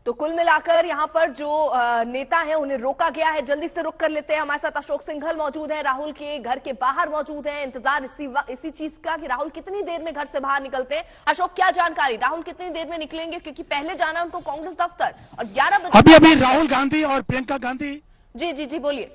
तो कुल मिलाकर यहाँ पर जो नेता है उन्हें रोका गया है। जल्दी से रुक कर लेते हैं, हमारे साथ अशोक सिंघल मौजूद है, राहुल के घर के बाहर मौजूद है। इंतजार इसी चीज का कि राहुल कितनी देर में घर से बाहर निकलते हैं। अशोक, क्या जानकारी, राहुल कितनी देर में निकलेंगे? क्योंकि पहले जाना उनको कांग्रेस दफ्तर और 11 बजे अभी राहुल गांधी और प्रियंका गांधी जी बोलिए।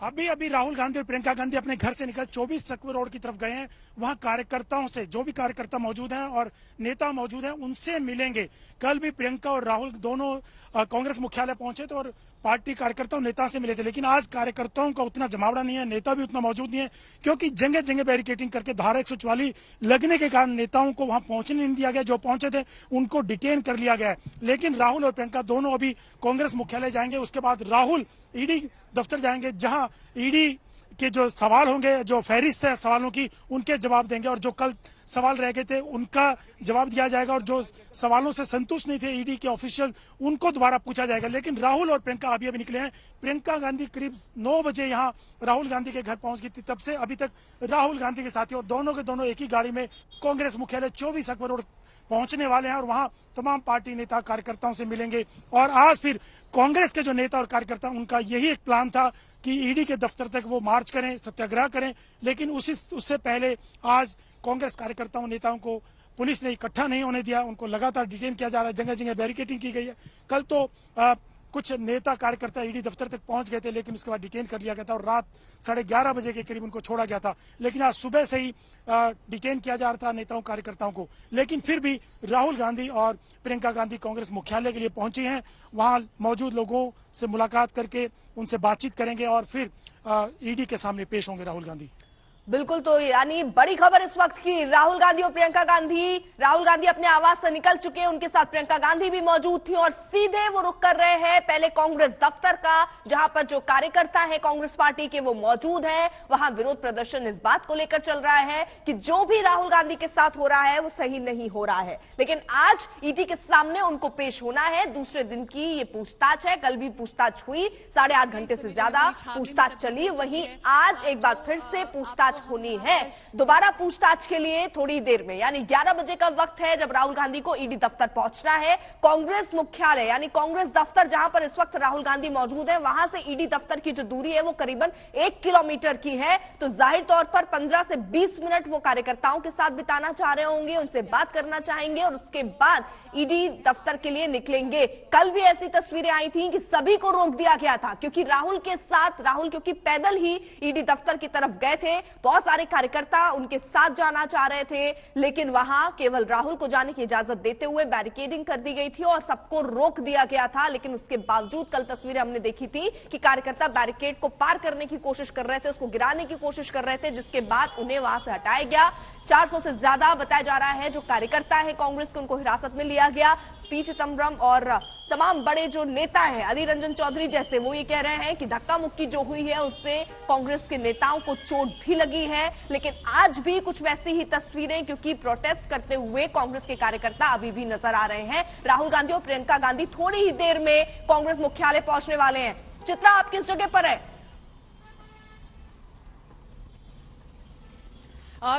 अभी राहुल गांधी और प्रियंका गांधी अपने घर से निकल 24 सकवर रोड की तरफ गए हैं। वहां कार्यकर्ताओं से, जो भी कार्यकर्ता मौजूद हैं और नेता मौजूद हैं, उनसे मिलेंगे। कल भी प्रियंका और राहुल दोनों कांग्रेस मुख्यालय पहुंचे थे और पार्टी कार्यकर्ताओं नेता से मिले थे, लेकिन आज कार्यकर्ताओं का उतना जमावड़ा नहीं है, नेता भी उतना मौजूद नहीं है, क्योंकि जगह जगह बैरिकेडिंग करके धारा 144 लगने के कारण नेताओं को वहां पहुंचने नहीं दिया गया। जो पहुंचे थे उनको डिटेन कर लिया गया है। लेकिन राहुल और प्रियंका दोनों अभी कांग्रेस मुख्यालय जाएंगे। उसके बाद राहुल ईडी दफ्तर जाएंगे, जहां ईडी के जो सवाल होंगे, जो फहरिस्त है सवालों की, उनके जवाब देंगे और जो कल सवाल रह गए थे उनका जवाब दिया जाएगा और जो सवालों से संतुष्ट नहीं थे ईडी के ऑफिशियल, उनको दोबारा पूछा जाएगा। लेकिन राहुल और प्रियंका अभी निकले हैं। प्रियंका गांधी करीब 9 बजे यहां राहुल गांधी के घर पहुंच गई थी, तब से अभी तक राहुल गांधी के साथी और दोनों के दोनों एक ही गाड़ी में कांग्रेस मुख्यालय 24 अकबर रोड पहुंचने वाले हैं और वहां तमाम पार्टी नेता कार्यकर्ताओं से मिलेंगे। और आज फिर कांग्रेस के जो नेता और कार्यकर्ता, उनका यही एक प्लान था कि ईडी के दफ्तर तक वो मार्च करें, सत्याग्रह करें। लेकिन उससे पहले आज कांग्रेस कार्यकर्ताओं नेताओं को पुलिस ने इकट्ठा नहीं होने दिया, उनको लगातार डिटेन किया जा रहा है, जगह जगह बैरिकेडिंग की गई है। कल तो कुछ नेता कार्यकर्ता ईडी दफ्तर तक पहुंच गए थे, लेकिन उसके बाद डिटेन कर लिया गया था और रात 11:30 बजे के करीब उनको छोड़ा गया था। लेकिन आज सुबह से ही डिटेन किया जा रहा था नेताओं कार्यकर्ताओं को। लेकिन फिर भी राहुल गांधी और प्रियंका गांधी कांग्रेस मुख्यालय के लिए पहुंची हैं। वहां मौजूद लोगों से मुलाकात करके उनसे बातचीत करेंगे और फिर ईडी के सामने पेश होंगे राहुल गांधी। बिल्कुल, तो यानी बड़ी खबर इस वक्त की, राहुल गांधी और प्रियंका गांधी अपने आवास से निकल चुके हैं, उनके साथ प्रियंका गांधी भी मौजूद थी और सीधे वो रुक कर रहे हैं पहले कांग्रेस दफ्तर का, जहां पर जो कार्यकर्ता है कांग्रेस पार्टी के वो मौजूद हैं। वहां विरोध प्रदर्शन इस बात को लेकर चल रहा है कि जो भी राहुल गांधी के साथ हो रहा है वो सही नहीं हो रहा है। लेकिन आज ईडी के सामने उनको पेश होना है। दूसरे दिन की ये पूछताछ है, कल भी पूछताछ हुई, 8.5 घंटे से ज्यादा पूछताछ चली। वहीं आज एक बार फिर से पूछताछ होनी है। दोबारा पूछताछ के लिए थोड़ी देर में, यानी 11 बजे का वक्त है जब राहुल गांधी को ईडी दफ्तर पहुंचना है। कांग्रेस मुख्यालय यानी कांग्रेस दफ्तर जहां पर इस वक्त राहुल गांधी मौजूद है, वहां से ईडी दफ्तर की जो दूरी है वो करीबन 1 किलोमीटर की है। तो जाहिर तौर पर 15 से 20 मिनट वो कार्यकर्ताओं के साथ बिताना चाह रहे होंगे, उनसे बात करना चाहेंगे और उसके बाद ईडी दफ्तर के लिए निकलेंगे। कल भी ऐसी तस्वीरें आई थी कि सभी को रोक दिया गया था, क्योंकि राहुल क्योंकि पैदल ही ईडी दफ्तर की तरफ गए थे। बहुत सारे कार्यकर्ता उनके साथ जाना चाह रहे थे, लेकिन वहां केवल राहुल को जाने की इजाजत देते हुए बैरिकेडिंग कर दी गई थी और सबको रोक दिया गया था। लेकिन उसके बावजूद कल तस्वीरें हमने देखी थी कि कार्यकर्ता बैरिकेड को पार करने की कोशिश कर रहे थे, उसको गिराने की कोशिश कर रहे थे, जिसके बाद उन्हें वहां से हटाया गया। 400 से ज्यादा बताया जा रहा है जो कार्यकर्ता है कांग्रेस के, उनको हिरासत में लिया गया। पी चिदंबरम और तमाम बड़े जो नेता हैं, अधीर रंजन चौधरी जैसे, वो ये कह रहे हैं कि धक्का मुक्की जो हुई है उससे कांग्रेस के नेताओं को चोट भी लगी है। लेकिन आज भी कुछ वैसी ही तस्वीरें, क्योंकि प्रोटेस्ट करते हुए कांग्रेस के कार्यकर्ता अभी भी नजर आ रहे हैं। राहुल गांधी और प्रियंका गांधी थोड़ी ही देर में कांग्रेस मुख्यालय पहुंचने वाले हैं। चित्रा, आप किस जगह पर है?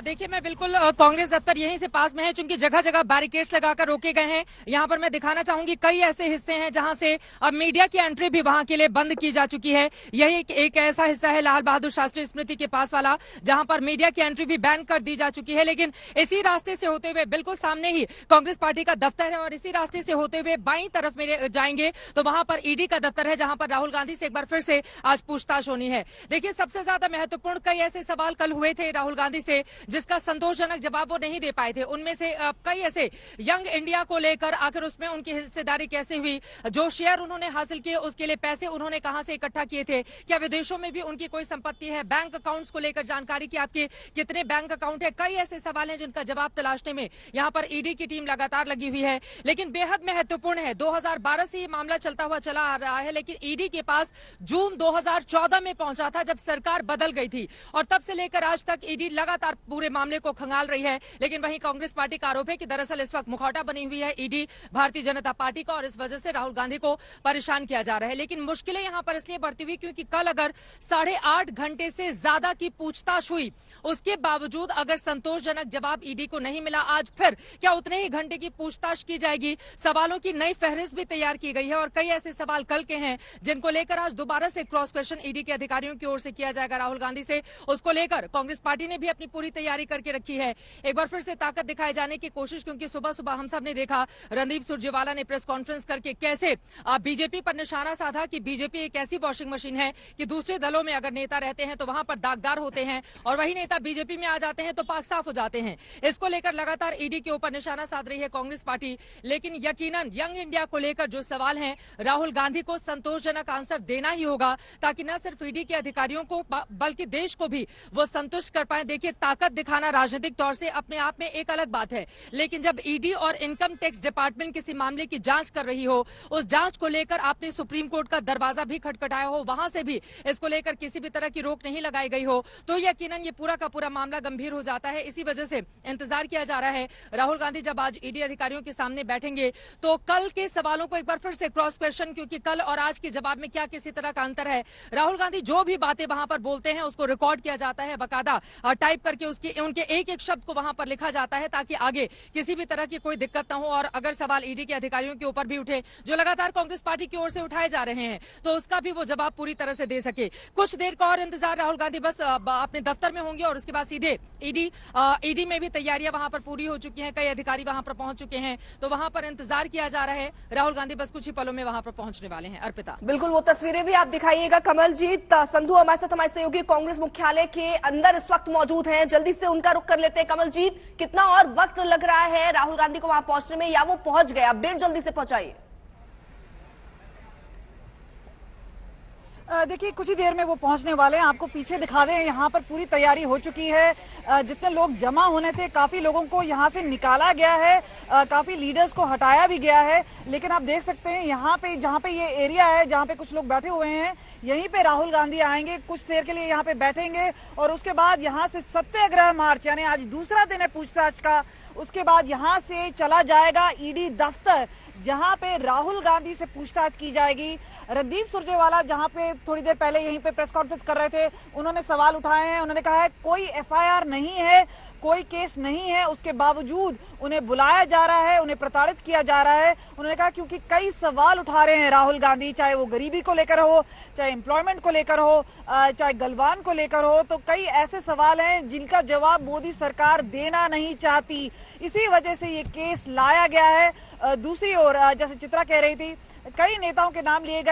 देखिए, मैं बिल्कुल कांग्रेस दफ्तर यहीं से पास में है, चूंकि जगह जगह बैरिकेड्स लगाकर रोके गए हैं। यहाँ पर मैं दिखाना चाहूंगी कई ऐसे हिस्से हैं जहां से अब मीडिया की एंट्री भी वहां के लिए बंद की जा चुकी है। यही एक ऐसा हिस्सा है लाल बहादुर शास्त्री स्मृति के पास वाला, जहां पर मीडिया की एंट्री भी बैन कर दी जा चुकी है। लेकिन इसी रास्ते से होते हुए बिल्कुल सामने ही कांग्रेस पार्टी का दफ्तर है और इसी रास्ते से होते हुए बाईं तरफ मेरे जाएंगे तो वहां पर ईडी का दफ्तर है, जहां पर राहुल गांधी से एक बार फिर से आज पूछताछ होनी है। देखिए, सबसे ज्यादा महत्वपूर्ण कई ऐसे सवाल कल हुए थे राहुल गांधी से जिसका संतोषजनक जवाब वो नहीं दे पाए थे। उनमें से कई ऐसे यंग इंडिया को लेकर आखिर उसमें उनकी हिस्सेदारी कैसे हुई, जो शेयर उन्होंने हासिल किए उसके लिए पैसे उन्होंने कहां से इकट्ठा किए थे, क्या विदेशों में भी उनकी कोई संपत्ति है, बैंक अकाउंट्स को लेकर जानकारी की आपके कितने बैंक अकाउंट है। कई ऐसे सवाल हैं जिनका जवाब तलाशने में यहाँ पर ईडी की टीम लगातार लगी हुई है। लेकिन बेहद महत्वपूर्ण है, 2012 से ये मामला चलता हुआ चला आ रहा है, लेकिन ईडी के पास जून 2014 में पहुंचा था जब सरकार बदल गई थी और तब से लेकर आज तक ईडी लगातार पूरे मामले को खंगाल रही है। लेकिन वहीं कांग्रेस पार्टी का आरोप है कि दरअसल इस वक्त मुखौटा बनी हुई है ईडी भारतीय जनता पार्टी का और इस वजह से राहुल गांधी को परेशान किया जा रहा है। लेकिन मुश्किलें यहां पर इसलिए बढ़ती हुई क्योंकि कल अगर 8.5 घंटे से ज्यादा की पूछताछ हुई, उसके बावजूद अगर संतोषजनक जवाब ईडी को नहीं मिला, आज फिर क्या उतने ही घंटे की पूछताछ की जाएगी? सवालों की नई फहरिस्त भी तैयार की गई है और कई ऐसे सवाल कल के हैं जिनको लेकर आज दोबारा से क्रॉस क्वेश्चन ईडी के अधिकारियों की ओर से किया जाएगा राहुल गांधी से। उसको लेकर कांग्रेस पार्टी ने भी अपनी पूरी तैयारी करके रखी है। एक बार फिर से ताकत दिखाए जाने की कोशिश, क्योंकि सुबह सुबह हम सब ने देखा रणदीप सुरजेवाला ने प्रेस कॉन्फ्रेंस करके कैसे बीजेपी पर निशाना साधा कि बीजेपी एक ऐसी वॉशिंग मशीन है कि दूसरे दलों में अगर नेता रहते हैं तो वहां पर दागदार होते हैं और वही नेता बीजेपी में आ जाते हैं तो पाक साफ हो जाते हैं। इसको लेकर लगातार ईडी के ऊपर निशाना साध रही है कांग्रेस पार्टी। लेकिन यकीनन यंग इंडिया को लेकर जो सवाल हैं, राहुल गांधी को संतोषजनक आंसर देना ही होगा ताकि न सिर्फ ईडी के अधिकारियों को बल्कि देश को भी वो संतुष्ट कर पाए। देखिए, ताकत दिखाना राजनीतिक तौर से अपने आप में एक अलग बात है, लेकिन जब ईडी और इनकम टैक्स डिपार्टमेंट किसी मामले की जांच कर रही हो, उस जांच को लेकर आपने सुप्रीम कोर्ट का दरवाजा भी खटखटाया हो, वहां से भी इसको लेकर किसी भी तरह की रोक नहीं लगाई गई हो, तो यकीनन ये पूरा का पूरा मामला गंभीर हो जाता है। इसी वजह से इंतजार किया जा रहा है राहुल गांधी जब आज ईडी अधिकारियों के सामने बैठेंगे तो कल के सवालों को एक बार फिर से क्रॉस क्वेश्चन, क्योंकि कल और आज के जवाब में क्या किसी तरह का अंतर है। राहुल गांधी जो भी बातें वहां पर बोलते हैं उसको रिकॉर्ड किया जाता है, बकायदा टाइप करके उनके एक एक शब्द को वहां पर लिखा जाता है ताकि आगे किसी भी तरह की कोई दिक्कत न हो। और अगर सवाल ईडी के अधिकारियों के ऊपर भी उठे जो लगातार कांग्रेस पार्टी की ओर से उठाए जा रहे हैं तो उसका भी वो जवाब पूरी तरह से दे सके। कुछ देर का और इंतजार, राहुल गांधी बस अपने दफ्तर में होंगे और उसके बाद सीधे ईडी में भी तैयारियां वहां पर पूरी हो चुकी हैं, कई अधिकारी वहां पर पहुंच चुके हैं, तो वहां पर इंतजार किया जा रहा है। राहुल गांधी बस कुछ ही पलों में वहां पर पहुंचने वाले हैं। अर्पिता, बिल्कुल वो तस्वीरें भी आप दिखाइएगा। कमलजीत संधू हमारे साथ, हमारे सहयोगी कांग्रेस मुख्यालय के अंदर इस वक्त मौजूद हैं, जल्दी से उनका रुख कर लेते हैं। कमलजीत, कितना और वक्त लग रहा है राहुल गांधी को वहां पहुंचने में, या वो पहुंच गए? अपडेट जल्दी से पहुंचाइए। देखिए, कुछ ही देर में वो पहुंचने वाले हैं। आपको पीछे दिखा दें, यहाँ पर पूरी तैयारी हो चुकी है। जितने लोग जमा होने थे, काफी लोगों को यहाँ से निकाला गया है, काफी लीडर्स को हटाया भी गया है। लेकिन आप देख सकते हैं यहाँ पे, जहाँ पे ये एरिया है जहाँ पे कुछ लोग बैठे हुए हैं, यहीं पे राहुल गांधी आएंगे, कुछ देर के लिए यहाँ पे बैठेंगे और उसके बाद यहाँ से सत्याग्रह मार्च, यानी आज दूसरा दिन है पूछताछ का, उसके बाद यहाँ से चला जाएगा ईडी दफ्तर, जहां पे राहुल गांधी से पूछताछ की जाएगी। रणदीप सुरजेवाला जहां पे थोड़ी देर पहले यहीं पे प्रेस कॉन्फ्रेंस कर रहे थे, उन्होंने सवाल उठाए हैं। उन्होंने कहा है कोई एफआईआर नहीं है, कोई केस नहीं है, उसके बावजूद उन्हें बुलाया जा रहा है, उन्हें प्रताड़ित किया जा रहा है। उन्होंने कहा क्योंकि कई सवाल उठा रहे हैं राहुल गांधी, चाहे वो गरीबी को लेकर हो, चाहे एम्प्लॉयमेंट को लेकर हो, चाहे गलवान को लेकर हो, तो कई ऐसे सवाल हैं जिनका जवाब मोदी सरकार देना नहीं चाहती। इसी वजह से ये केस लाया गया है। दूसरी ओर जैसे चित्रा कह रही थी, कई नेताओं के नाम लिए गए।